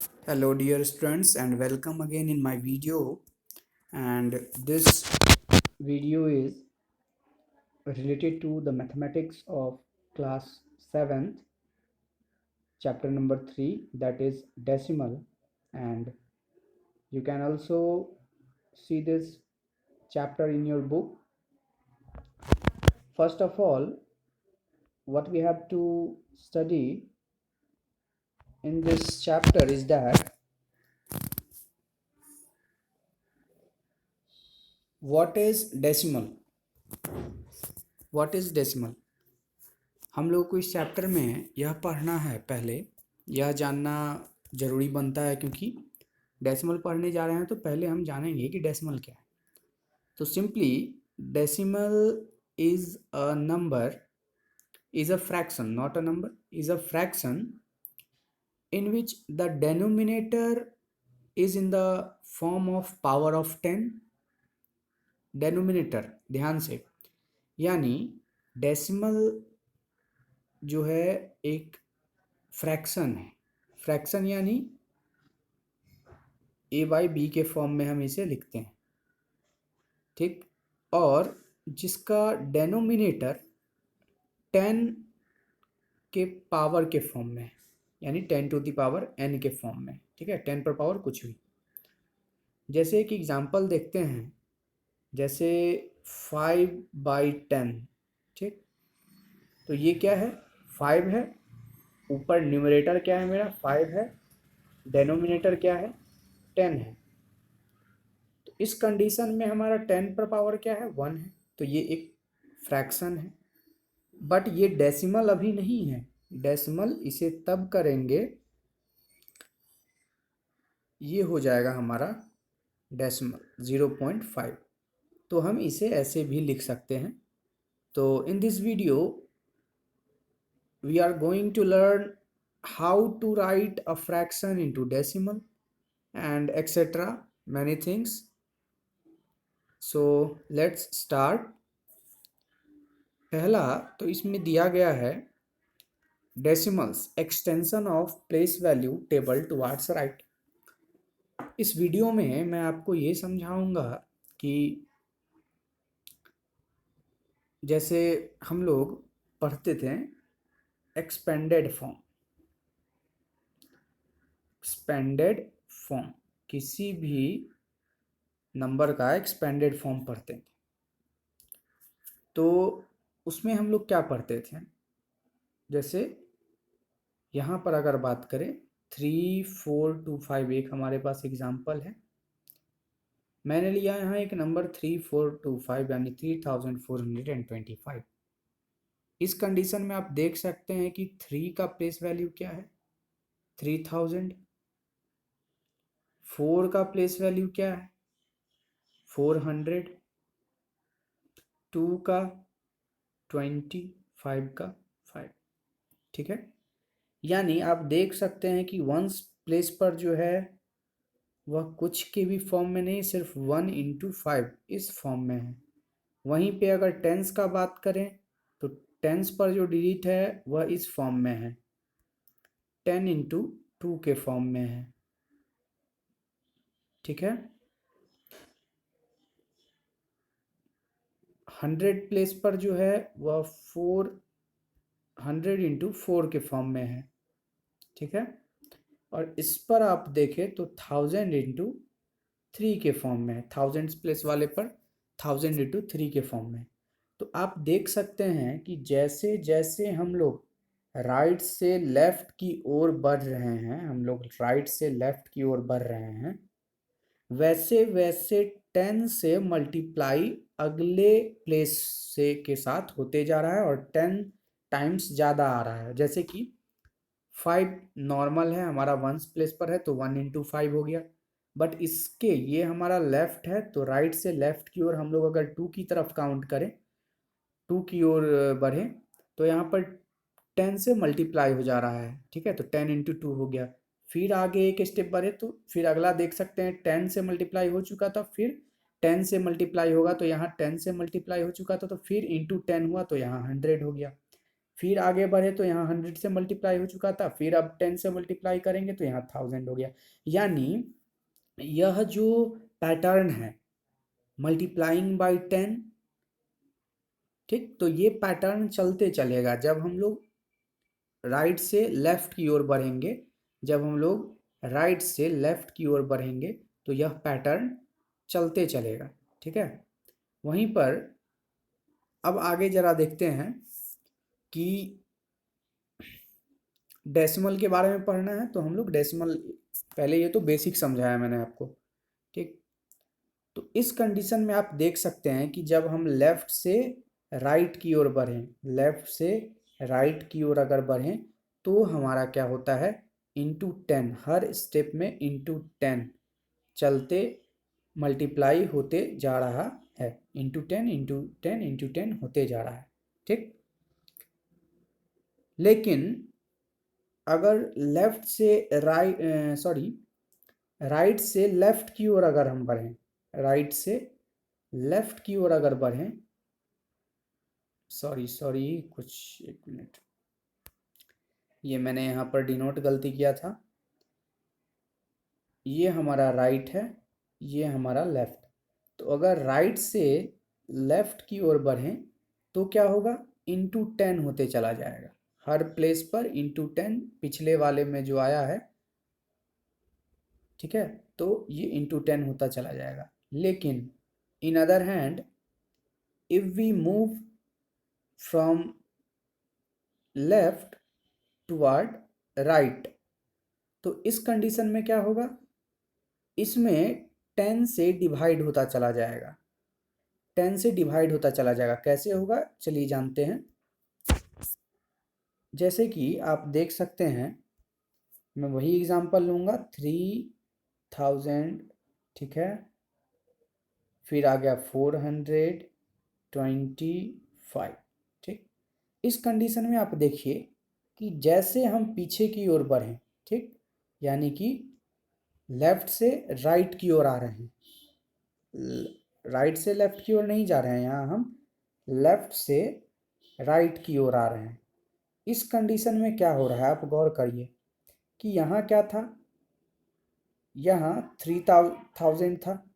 Hello dear students and welcome again in my video, and this video is related to the mathematics of class 7th chapter number 3, that is decimal. And you can also see this chapter in your book. First of all, what we have to study in this chapter is that what is decimal. What is decimal? हम लोग को इस chapter में यह पढ़ना है, पहले यह जानना ज़रूरी बनता है, क्योंकि डेसिमल पढ़ने जा रहे हैं तो पहले हम जानेंगे कि डेसिमल क्या है। तो simply decimal is a number, is a fraction, not a number, is a fraction in which the denominator is in the form of power of 10। Denominator, ध्यान से, यानी डेसिमल जो है एक फ्रैक्शन है। फ्रैक्शन यानी a/b के फॉर्म में हम इसे लिखते हैं, ठीक। और जिसका डेनोमिनेटर 10 के पावर के फॉर्म में है, यानी 10 टू द पावर n के फॉर्म में, ठीक है, 10 पर पावर कुछ भी। जैसे एक एग्जांपल देखते हैं, जैसे 5/10, ठीक। तो ये क्या है? 5 है, ऊपर न्यूमरेटर क्या है मेरा? 5 है, डेनोमिनेटर क्या है? 10 है। तो इस कंडीशन में हमारा 10 पर पावर क्या है? 1 है। तो ये एक फ्रैक्शन है, बट ये डेसिमल अभी नहीं है। डेसिमल इसे तब करेंगे, ये हो जाएगा हमारा डेसिमल 0.5। तो हम इसे ऐसे भी लिख सकते हैं। तो in this video we are going to learn how to write a fraction into decimal and etcetera many things. So let's start. पहला तो इसमें दिया गया है decimals extension of place value table towards right. इस वीडियो में मैं आपको ये समझाऊंगा कि जैसे हम लोग पढ़ते थे एक्सपेंडेड फॉर्म। एक्सपेंडेड फॉर्म, किसी भी नंबर का एक्सपेंडेड फॉर्म पढ़ते थे, तो उसमें हम लोग क्या पढ़ते थे? जैसे यहाँ पर अगर बात करें 3425, एक हमारे पास एग्जाम्पल है। मैंने लिया यहाँ एक नंबर 3425 यानी 3425। इस कंडीशन में आप देख सकते हैं कि 3 का प्लेस वैल्यू क्या है? 3000। 4 का प्लेस वैल्यू क्या है? 400। 2 का 20, 5 का 5, ठीक है। यानी आप देख सकते हैं कि वंस प्लेस पर जो है वह कुछ के भी फॉर्म में नहीं, सिर्फ 1 × 5 इस फॉर्म में है। वहीं पे अगर टेंस का बात करें तो टेंस पर जो डिजिट है वह इस फॉर्म में है, 10 × 2 के फॉर्म में है, ठीक है। 100 प्लेस पर जो है वह 100 × 4 के फॉर्म में है, ठीक है। और इस पर आप देखें तो 1000 × 3 के फॉर्म में है। 1000 प्लेस वाले पर 1000 × 3 के फॉर्म में। तो आप देख सकते हैं कि जैसे जैसे हम लोग राइट से लेफ्ट की ओर बढ़ रहे हैं, हम लोग राइट से लेफ्ट की ओर बढ़ रहे हैं, वैसे वैसे 10 से मल्टीप्लाई अगले प्लेस से के साथ होते जा रहा है और 10 टाइम्स ज़्यादा आ रहा है। जैसे कि 5 नॉर्मल है, हमारा वंस प्लेस पर है तो 1 × 5 हो गया। बट इसके ये हमारा लेफ्ट है, तो राइट से लेफ्ट की ओर हम लोग अगर 2 की तरफ काउंट करें, 2 की ओर बढ़ें, तो यहाँ पर 10 से मल्टीप्लाई हो जा रहा है, ठीक है। तो 10 × 2 हो गया। फिर आगे एक स्टेप बढ़े तो फिर अगला देख सकते हैं 10 से मल्टीप्लाई हो चुका था, फिर 10 से मल्टीप्लाई होगा तो यहाँ 10 से मल्टीप्लाई हो चुका था, तो फिर × 10 हुआ तो यहाँ 100 हो गया। फिर आगे बढ़े तो यहाँ 100 से मल्टीप्लाई हो चुका था, फिर अब 10 से मल्टीप्लाई करेंगे तो यहाँ 1000 हो गया। यानी यह जो पैटर्न है मल्टीप्लाइंग बाई 10, ठीक, तो ये पैटर्न चलते चलेगा जब हम लोग राइट से लेफ्ट की ओर बढ़ेंगे। जब हम लोग राइट से लेफ्ट की ओर बढ़ेंगे तो यह पैटर्न चलते चलेगा, ठीक है। वहीं पर अब आगे जरा देखते हैं कि डेसिमल के बारे में पढ़ना है तो हम लोग डेसिमल, पहले ये तो बेसिक समझाया मैंने आपको, ठीक। तो इस कंडीशन में आप देख सकते हैं कि जब हम लेफ्ट से राइट की ओर बढ़ें, लेफ्ट से राइट की ओर अगर बढ़ें तो हमारा क्या होता है, इंटू 10, हर स्टेप में इंटू 10 चलते मल्टीप्लाई होते जा रहा है, इंटू 10 इंटू 10 इंटू 10 होते जा रहा है, ठीक। लेकिन अगर लेफ्ट से राइट, सॉरी, राइट से लेफ्ट की ओर अगर हम बढ़ें, राइट से लेफ्ट की ओर अगर बढ़ें, सॉरी सॉरी कुछ, एक मिनट, ये मैंने यहाँ पर डिनोट गलती किया था। ये हमारा राइट है, ये हमारा लेफ्ट। तो अगर राइट से लेफ्ट की ओर बढ़ें तो क्या होगा, इंटू 10 होते चला जाएगा, हर प्लेस पर इंटू 10 पिछले वाले में जो आया है, ठीक है। तो ये इंटू 10 होता चला जाएगा। लेकिन in other hand if we move from left toward right, तो इस कंडीशन में क्या होगा, इसमें 10 से डिवाइड होता चला जाएगा, 10 से डिवाइड होता चला जाएगा। कैसे होगा चलिए जानते हैं। जैसे कि आप देख सकते हैं, मैं वही एग्जांपल लूँगा, 3000, ठीक है, फिर आ गया 425, ठीक। इस कंडीशन में आप देखिए कि जैसे हम पीछे की ओर बढ़ें, ठीक, यानी कि लेफ्ट से राइट की ओर आ रहे हैं, राइट से लेफ्ट की ओर नहीं जा रहे हैं, यहाँ हम लेफ्ट से राइट की ओर आ रहे हैं। इस कंडीशन में क्या हो रहा है, आप गौर करिए कि यहाँ क्या था, यहाँ 3000 था,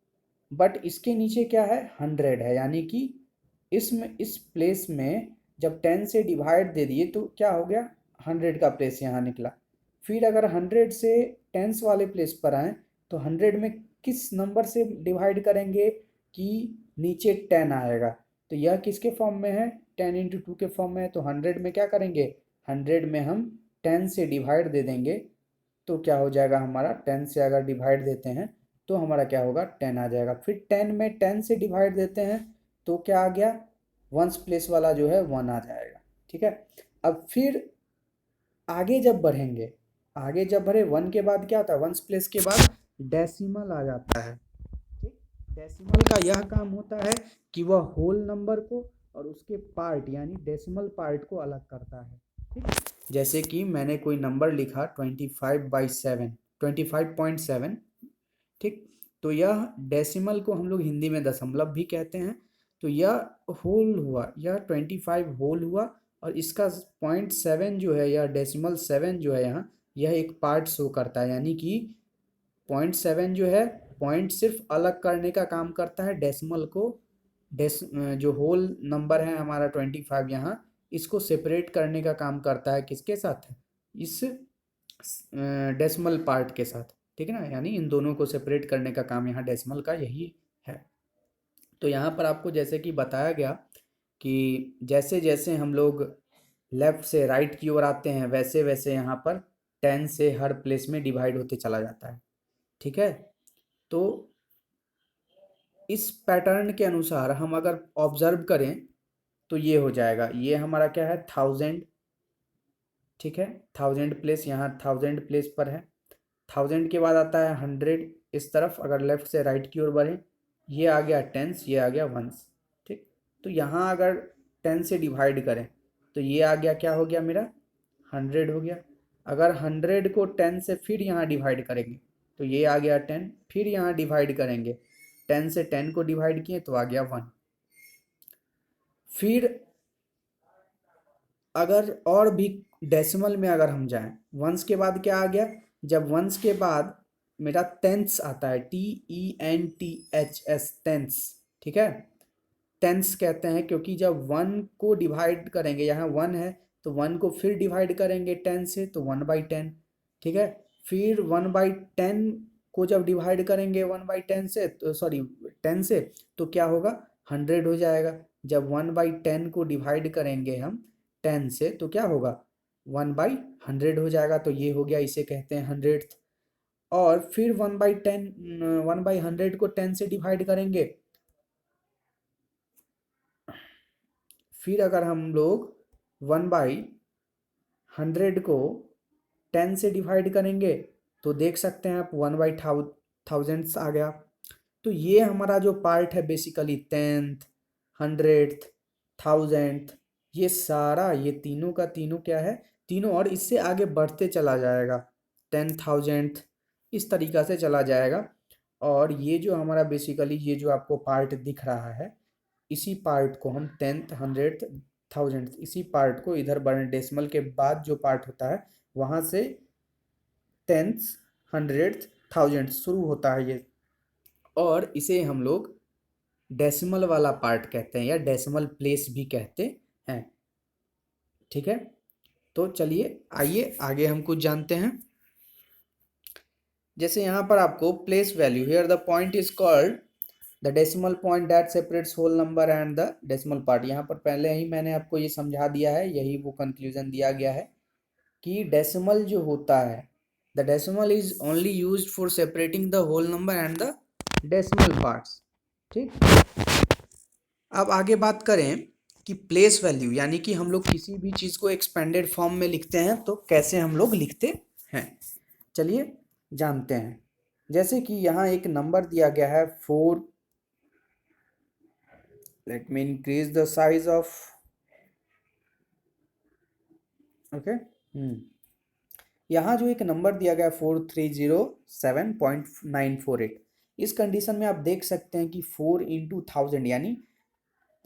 बट इसके नीचे क्या है, 100 है। यानी कि इसमें इस प्लेस में जब 10 से डिवाइड दे दिए तो क्या हो गया, 100 का प्लेस यहाँ निकला। फिर अगर 100 से टेंस वाले प्लेस पर आए तो 100 में किस नंबर से डिवाइड करेंगे कि नीचे 10 आएगा। तो यह किसके फॉर्म में है, 10 इंटू 2 के फॉर्म में है। तो 100 में क्या करेंगे, 100 में हम 10 से डिवाइड दे देंगे तो क्या हो जाएगा हमारा, 10 से अगर डिवाइड देते हैं तो हमारा क्या होगा, 10 आ जाएगा। फिर 10 में 10 से डिवाइड देते हैं तो क्या आ गया, वंस प्लेस वाला जो है 1 आ जाएगा, ठीक है। अब फिर आगे जब बढ़ेंगे, आगे जब बढ़े 1 के बाद क्या होता है, वंस प्लेस के बाद डेसिमल आ जाता है, ठीक। डेसिमल का यह काम होता है कि वह होल नंबर को और उसके पार्ट यानी डेसिमल पार्ट को अलग करता है, ठीक। जैसे कि मैंने कोई नंबर लिखा 25/7, 25.7, ठीक। तो यह डेसिमल को हम लोग हिंदी में दशमलव भी कहते हैं। तो यह होल हुआ, यह 25 होल हुआ, और इसका 0.7 जो है, यह डेसिमल 7 जो है यहाँ, यह एक पार्ट शो करता है। यानी कि 0.7 जो है, पॉइंट सिर्फ अलग करने का काम करता है डेसिमल को, जो होल नंबर है हमारा 25 यहाँ, इसको सेपरेट करने का काम करता है किसके साथ, इस डेसिमल पार्ट के साथ, ठीक है ना। यानी इन दोनों को सेपरेट करने का काम यहाँ डेसिमल का यही है। तो यहाँ पर आपको जैसे कि बताया गया कि जैसे जैसे हम लोग लेफ्ट से राइट की ओर आते हैं वैसे वैसे यहाँ पर 10 से हर प्लेस में डिवाइड होते चला जाता है, ठीक है। तो इस पैटर्न के अनुसार हम अगर ऑब्जर्व करें तो ये हो जाएगा, ये हमारा क्या है, 1000, ठीक है। 1000 प्लेस, यहाँ 1000 प्लेस पर है। 1000 के बाद आता है 100 इस तरफ, अगर लेफ्ट से राइट की ओर बढ़े, ये आ गया टेंस, ये आ गया वंस, ठीक। तो यहाँ अगर 10 से डिवाइड करें तो ये आ गया, क्या हो गया मेरा, 100 हो गया। अगर 100 को 10 से फिर यहाँ डिवाइड करेंगे तो ये आ गया 10, फिर यहाँ डिवाइड करेंगे, 10 से 10 को डिवाइड किए तो आ गया 1। फिर अगर और भी डेसिमल में अगर हम जाएं, वंस के बाद क्या आ गया, जब वंस के बाद मेरा टेंथ्स आता है, TENTHS, टेंथ्स, ठीक है। टेंस कहते हैं क्योंकि जब वन को डिवाइड करेंगे, यहाँ वन है तो वन को फिर डिवाइड करेंगे टेन से तो 1/10, ठीक है। फिर 1/10 को जब डिवाइड करेंगे 1/10 से, तो सॉरी 10 से, तो क्या होगा, 100 हो जाएगा। जब 1/10 को डिवाइड करेंगे हम 10 से तो क्या होगा, 1/100 हो जाएगा। तो ये हो गया, इसे कहते हैं 100th। और फिर 1/10, 1/100 को 10 से डिवाइड करेंगे, फिर अगर हम लोग 1/100 को 10 से डिवाइड करेंगे तो देख सकते हैं आप 1/1000 आ गया। तो ये हमारा जो पार्ट है बेसिकली 10th, 100th, 1000th, ये सारा, ये तीनों का तीनों क्या है, तीनों, और इससे आगे बढ़ते चला जाएगा 10,000th, इस तरीक़ा से चला जाएगा। और ये जो हमारा बेसिकली ये जो आपको पार्ट दिख रहा है, इसी पार्ट को हम 10th, 100th, 1000th, इसी पार्ट को इधर बढ़, डेसिमल के बाद जो पार्ट होता है वहाँ से 10th, 100th, 1000th शुरू होता है ये, और इसे हम लोग डेसिमल वाला पार्ट कहते हैं या डेसिमल प्लेस भी कहते हैं, ठीक है। तो चलिए आइए आगे हम कुछ जानते हैं। जैसे यहाँ पर आपको place value, here the point is called the decimal point that separates whole number and the decimal part. यहाँ पर पहले ही मैंने आपको ये समझा दिया है, यही वो कंक्लूजन दिया गया है कि डेसिमल जो होता है, the decimal is only used for separating the whole number and the decimal parts, ठीक। अब आगे बात करें कि प्लेस वैल्यू, यानी कि हम लोग किसी भी चीज़ को एक्सपेंडेड फॉर्म में लिखते हैं तो कैसे हम लोग लिखते हैं, चलिए जानते हैं। जैसे कि यहाँ एक नंबर दिया गया है 4, let me increase the size of, okay, यहाँ जो एक नंबर दिया गया 4307.948, इस कंडीशन में आप देख सकते हैं कि 4 × 1000, यानी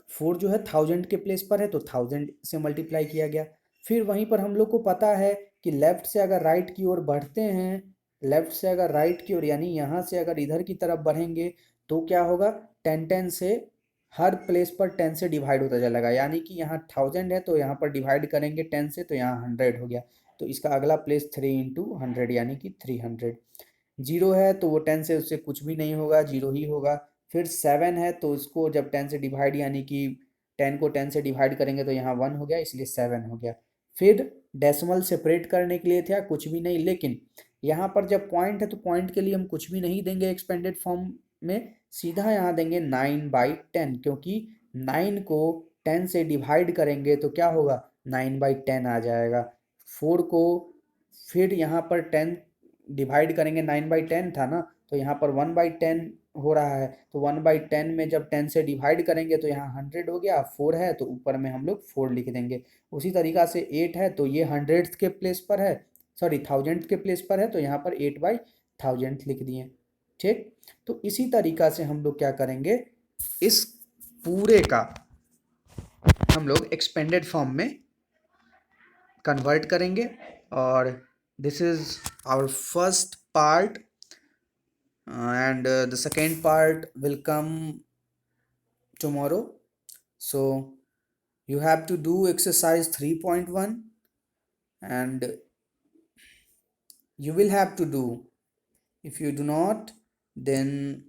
4 जो है 1000 के प्लेस पर है तो 1000 से मल्टीप्लाई किया गया। फिर वहीं पर हम लोग को पता है कि लेफ्ट से अगर राइट की ओर बढ़ते हैं, लेफ्ट से अगर राइट की ओर, यानी यहाँ से अगर इधर की तरफ बढ़ेंगे तो क्या होगा, 10 से हर प्लेस पर 10 से डिवाइड होता चलेगा, यानी कि यहाँ 1000 है तो यहाँ पर डिवाइड करेंगे 10 से तो यहाँ 100 हो गया। तो इसका अगला प्लेस 3 × 100 यानी कि 300। 0 है तो वो 10 से उससे कुछ भी नहीं होगा, 0 ही होगा। फिर 7 है तो इसको जब 10 से डिवाइड, यानी कि 10 को 10 से डिवाइड करेंगे तो यहाँ 1 हो गया, इसलिए 7 हो गया। फिर डेसिमल सेपरेट करने के लिए था कुछ भी नहीं, लेकिन यहाँ पर जब पॉइंट है तो पॉइंट के लिए हम कुछ भी नहीं देंगे एक्सपेंडेड फॉर्म में, सीधा यहाँ देंगे 9/10, क्योंकि 9 को 10 से डिवाइड करेंगे तो क्या होगा, 9/10 आ जाएगा। 4 को फिर यहाँ पर 10 डिवाइड करेंगे, 9/10 था ना, तो यहाँ पर 1/10 हो रहा है, तो 1/10 में जब 10 से डिवाइड करेंगे तो यहाँ 100 हो गया। 4 है तो ऊपर में हम लोग 4 लिख देंगे। उसी तरीक़ा से 8 है तो ये 100th के प्लेस पर है, सॉरी 1000th के प्लेस पर है, तो यहाँ पर 8/1000 लिख दिए, ठीक। तो इसी तरीक़ा से हम लोग क्या करेंगे, इस पूरे का हम लोग एक्सपेंडेड फॉर्म में कन्वर्ट करेंगे। और this is our first part, and the second part will come tomorrow. So you have to do exercise 3.1, and you will have to do. If you do not, then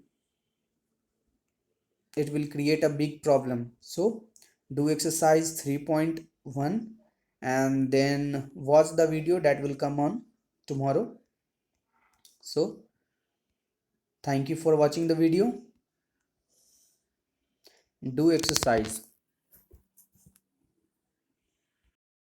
it will create a big problem. So do exercise 3.1 and then watch the video that will come on tomorrow. So thank you for watching the video. Do exercise.